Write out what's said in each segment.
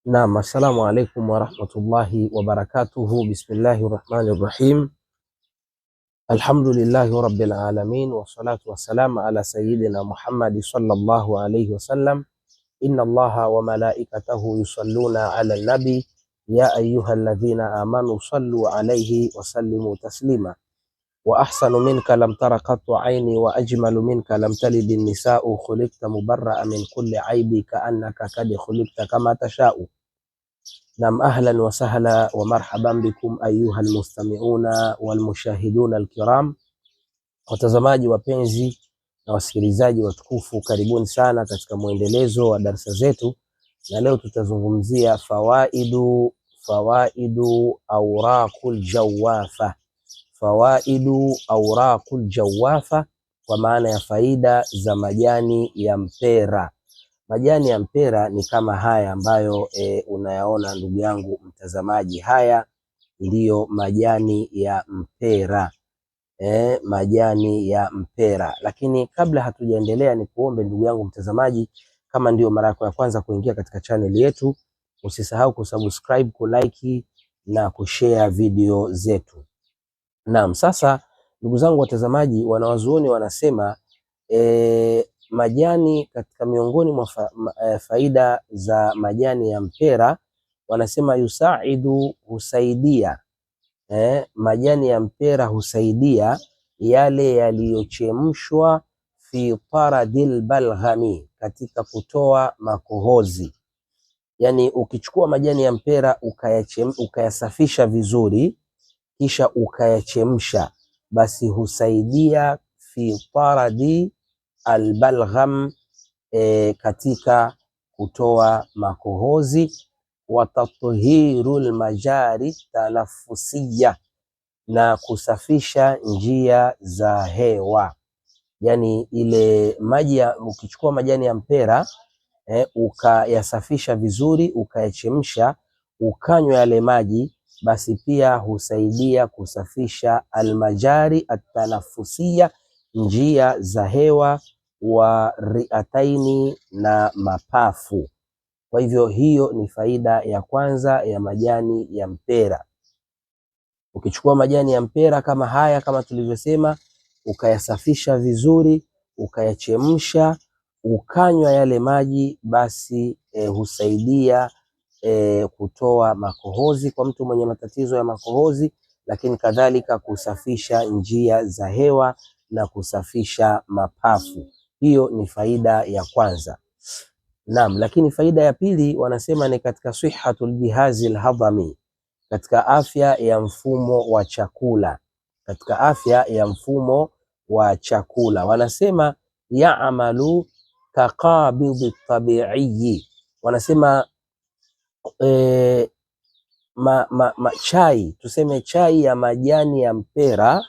Naam, assalamu alaikum warahmatullahi wabarakatuhu. Bismillahir rahmanir rahim. Alhamdulillahi rabbil alamin wassalatu wassalamu ala sayyidina Muhammad sallallahu alayhi wasallam. Inna Allaha wa malaikatahu yusalluna ala nabi ya ayyuhalladhina amanu sallu alayhi wa sallimu taslima. Wa ahsanu minka lam tara qattu aini wa ajmalu minka lam talidin nisa'u khuliqta mubarra'a min kulli aibi ka'annaka kad khuliqta kama tasha'u. Naam, ahlan wa sahla wa marhaban bikum ayuha almustami'una walmushahiduna alkiram, watazamaji wapenzi na wasikilizaji watukufu, karibuni sana katika mwendelezo wa darasa zetu, na leo tutazungumzia fawaidu awraqul jawafa. Fawaidu awraqul jawafa, kwa maana ya faida za majani ya mpera. Majani ya mpera ni kama haya ambayo unayaona ndugu yangu mtazamaji. Haya ndiyo majani ya mpera, majani ya mpera. Lakini kabla hatujaendelea, ni kuombe ndugu yangu mtazamaji, kama ndio mara yako ya kwanza kuingia katika channel yetu, usisahau kusubscribe, kulike na kushare video zetu. Naam, sasa ndugu zangu watazamaji, wanawazuoni wanasema majani katika miongoni mwa faida za majani ya mpera, wanasema yusaidu, husaidia majani ya mpera husaidia yale yaliyochemshwa fi taradil balghami, katika kutoa makohozi. Yani ukichukua majani ya mpera ukayasafisha vizuri kisha ukayachemsha, basi husaidia fi taradi albalgham, katika kutoa makohozi, wa tathhirul majari tanafusiya, na kusafisha njia za hewa. Yani ile maji ukichukua majani ya mpera ukayasafisha vizuri ukayachemsha ukanywa yale maji, basi pia husaidia kusafisha almajari atanafusiya, njia za hewa, wa riataini, na mapafu. Kwa hivyo hiyo ni faida ya kwanza ya majani ya mpera. Ukichukua majani ya mpera kama haya, kama tulivyosema, ukayasafisha vizuri ukayachemsha ukanywa yale maji, basi husaidia kutoa makohozi kwa mtu mwenye matatizo ya makohozi, lakini kadhalika kusafisha njia za hewa na kusafisha mapafu. Hiyo ni faida ya kwanza. Naam, lakini faida ya pili wanasema ni katika sihhatul jihazi alhadami, katika afya ya mfumo wa chakula. Katika afya ya mfumo wa chakula wanasema ya'malu kaqabidhi tabi'i, wanasema chai, tuseme chai ya majani ya mpera,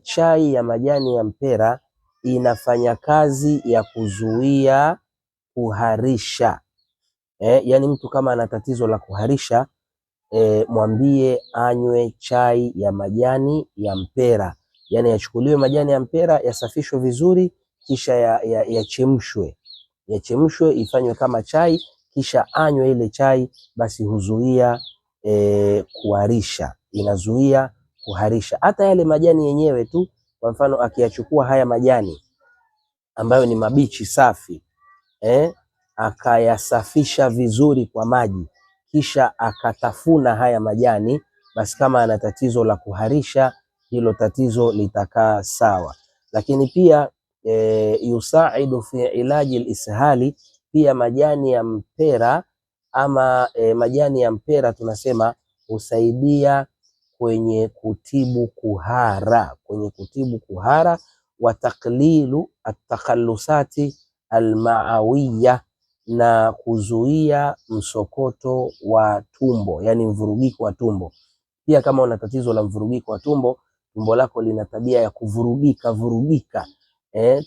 chai ya majani ya mpera inafanya kazi ya kuzuia kuharisha. Yani mtu kama ana tatizo la kuharisha, mwambie anywe chai ya majani ya mpera. Yani yachukuliwe majani ya mpera yasafishwe vizuri, kisha yachemshwe, ifanywe kama chai, kisha anywe ile chai, basi huzuia kuharisha, inazuia kuharisha. Hata yale majani yenyewe tu, kwa mfano akiyachukua haya majani ambayo ni mabichi safi, akayasafisha vizuri kwa maji, kisha akatafuna haya majani, basi kama ana tatizo la kuharisha, hilo tatizo litakaa sawa. Lakini pia yusaidu fi ilaji al-ishali, pia majani ya mpera ama majani ya mpera tunasema husaidia kwenye kutibu kuhara, wa taklilu atakhallusati almaawiya, na kuzuia msokoto wa tumbo, yani mvurugiko wa tumbo. Pia kama una tatizo la mvurugiko wa tumbo, tumbo lako lina tabia ya kuvurugika,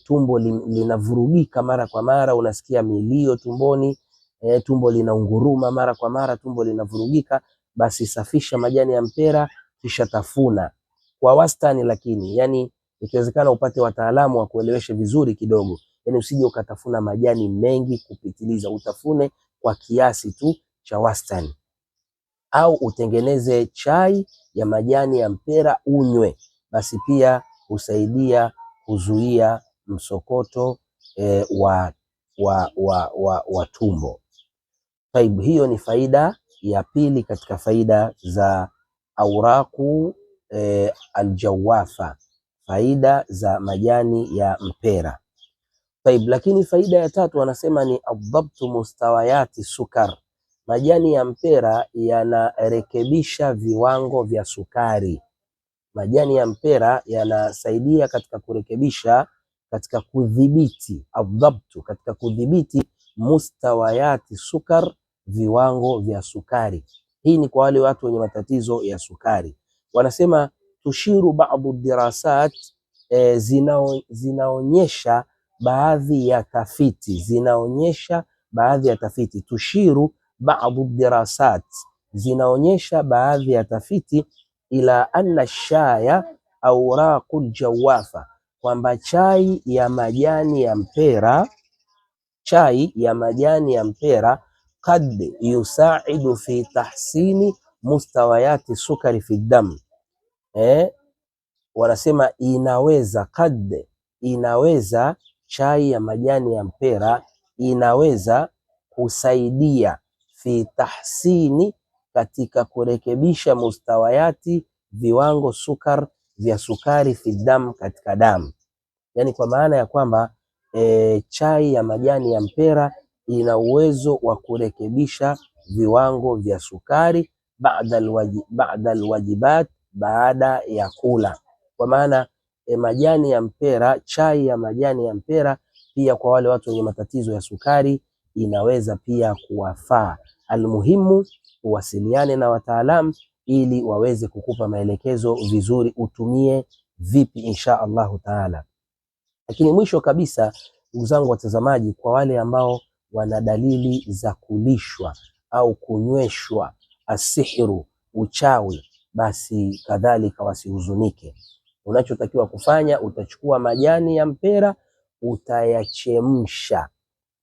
tumbo linavurugika mara kwa mara, unasikia milio tumboni, tumbo linaunguruma mara kwa mara, tumbo linavurugika, basi safisha majani ya mpera kisha tafuna kwa wastani, lakini yani ikiwezekana upate wataalamu wa kueleweshe vizuri kidogo. Yani usije ukatafuna majani mengi kupitiliza, utafune kwa kiasi tu, cha wastani, au utengeneze chai ya majani ya mpera unywe, basi pia husaidia kuzuia msokoto wa tumbo. Taib, hiyo ni faida ya pili katika faida za auraqu aljawafa, faida za majani ya mpera. Taib, lakini faida ya tatu wanasema ni adhabtu mustawayati sukar. Majani ya mpera yanarekebisha viwango vya sukari. Majani ya mpera yanasaidia katika kurekebisha, katika kudhibiti, adhabtu, katika kudhibiti mustawayati sukar, viwango vya sukari. Hii ni kwa wale watu wenye matatizo ya sukari. Wanasema tushiru baadhi dirasat, zinaonyesha baadhi ya tafiti, tushiru baadhi dirasat, zinaonyesha baadhi ya tafiti, ila anna shaya auraqul jawafa, kwamba chai ya majani ya mpera qad yusaidu fi tahsini mustawayati sukari fi dam. Wanasema inaweza chai ya majani ya mpera inaweza kusaidia fi tahsini, katika kurekebisha mustawayati, viwango vya sukari fi dam, katika damu. Yani kwa maana ya kwamba chai ya majani ya mpera ina uwezo wa kurekebisha viwango vya sukari baada alwajibat, baada ya kula. Kwa maana majani ya mpera, chai ya majani ya mpera pia kwa wale watu wenye matatizo ya sukari inaweza pia kuwafaa. Almuhimu uwasiliane na wataalamu ili waweze kukupa maelekezo vizuri utumie vipi insha Allahu taala. Lakini mwisho kabisa, ndugu zangu watazamaji, kwa wale ambao wana dalili za kulishwa au kunyweshwa asihru, uchawi, basi kadhalika wasihuzunike. Unachotakiwa kufanya, utachukua majani ya mpera utayachemsha.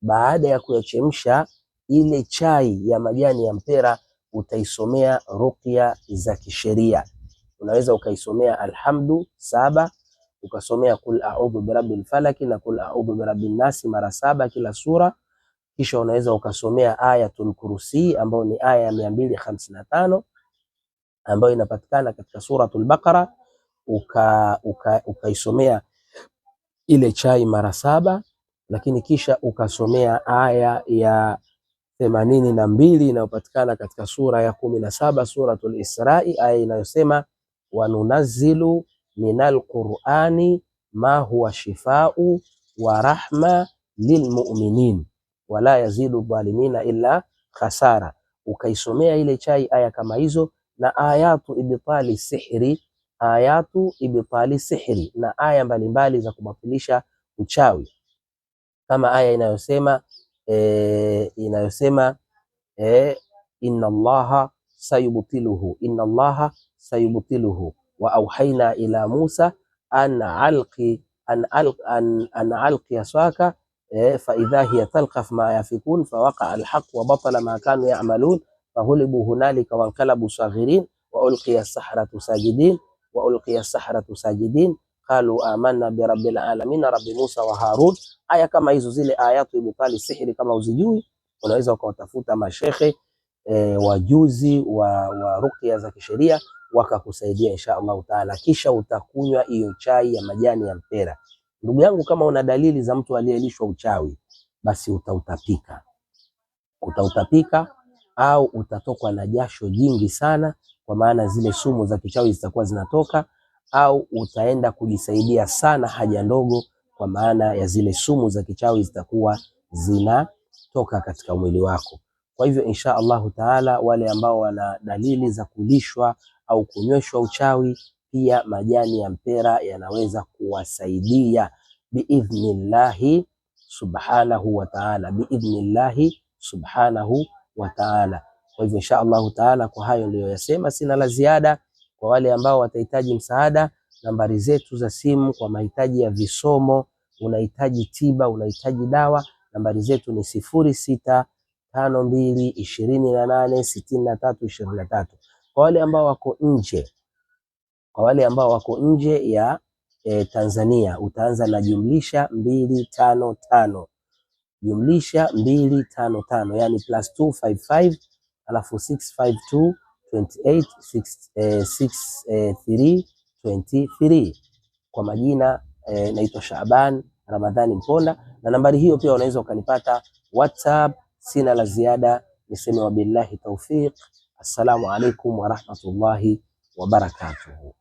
Baada ya kuyachemsha, ile chai ya majani ya mpera utaisomea ruqya za kisheria. Unaweza ukaisomea alhamdu 7, ukasomea kul a'udhu birabbil falaki na kul a'udhu birabbin nasi mara 7 kila sura. Kisha unaweza ukasomea ayatul kursi ambayo ni aya ya 255 ambayo inapatikana katika suratul Baqara, ukaisomea ile chai mara 7, lakini kisha ukasomea aya ya 82 inayopatikana katika sura ya 17 suratul Isra'i, aya inayosema wanunazzilu minal qur'ani ma huwa shifau wa rahma lilmu'minin wala yazidu dhalimina illa khasara. Ukaisomea ile chai aya kama hizo, na ayatu ibtali sihri, na aya mbalimbali za kubatilisha uchawi, kama aya inayosema inna Allaha sayubtiluhu wa auhaina ila Musa an alqi aswaka fa idha hiya talqaf ma yafikun fawaqa alhaq wa batala ma kanu ya'malun fahulibu hunalika wanqalabu saghirin wa ulqiya as-sahratu sajidin qalu amanna bi rabbil alamin rabbi Musa wa Harun. Aya kama hizo, zile ayatu ibtali sihri, kama uzijui unaweza ukawatafuta mashekhe wajuzi wa ruqya za kisheria wakakusaidia insha Allahu taala. Kisha utakunywa hiyo chai ya majani ya mpera. Ndugu yangu, kama una dalili za mtu aliyelishwa uchawi, basi utautapika au utatokwa na jasho jingi sana, kwa maana zile sumu za kichawi zitakuwa zinatoka, au utaenda kujisaidia sana haja ndogo, kwa maana ya zile sumu za kichawi zitakuwa zinatoka katika mwili wako. Kwa hivyo insha Allahu taala, wale ambao wana dalili za kulishwa au kunyweshwa uchawi, pia majani ya mpera yanaweza kuwasaidia biidhnillahi subhanahu wa ta'ala, Kwa hivyo insha Allahu taala, kwa hayo niliyoyasema sina la ziada. Kwa wale ambao watahitaji msaada, nambari zetu za simu kwa mahitaji ya visomo, unahitaji tiba, unahitaji dawa, nambari zetu ni 06 52286323. Kwa wale ambao wako nje ya Tanzania utaanza na +255 +255, yani +255 alafu 652 28 6323. Kwa majina naitwa Shaaban Ramadhani Mponda, na nambari hiyo pia unaweza ukanipata WhatsApp. Sina la ziada, niseme wabillahi tawfiq. Assalamu alaikum warahmatullahi wabarakatuh.